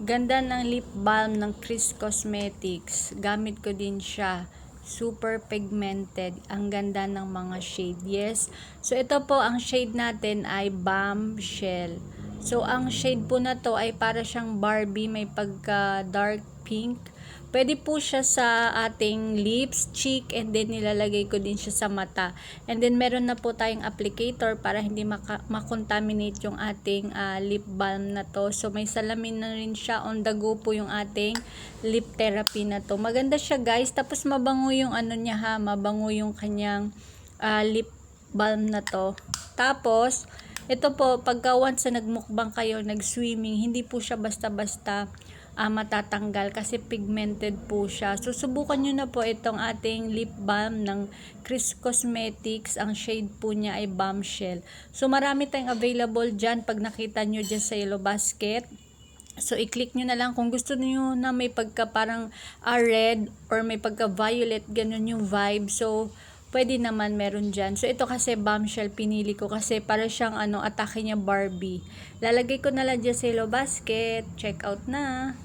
Ganda ng lip balm ng Kris Cosmetics. Gamit ko din siya. Super pigmented. Ang ganda ng mga shade. Yes. So, ito po, ang shade natin ay Bombshell. So, ang shade po na to ay para siyang Barbie. May pagka dark pink. Pwede po siya sa ating lips, cheek, and then nilalagay ko din siya sa mata. And then meron na po tayong applicator para hindi makontaminate yung ating lip balm na to. So may salamin na rin siya, on the go po yung ating lip therapy na to. Maganda siya guys, tapos mabango yung ano niya ha, mabango yung kanyang lip balm na to. Tapos ito po, pagka once na nagmukbang kayo, nag-swimming, hindi po siya basta-basta matatanggal kasi pigmented po siya. So, subukan nyo na po itong ating lip balm ng Kris Cosmetics. Ang shade po niya ay Bombshell. So, marami tayong available dyan pag nakita nyo dyan sa yellow basket. So, i-click nyo na lang kung gusto nyo na may pagka parang red or may pagka violet, ganun yung vibe. So, pwede naman meron dyan. So, ito kasi Bombshell pinili ko kasi para siyang atake niya Barbie. Lalagay ko na lang dyan sa yellow basket. Check out na.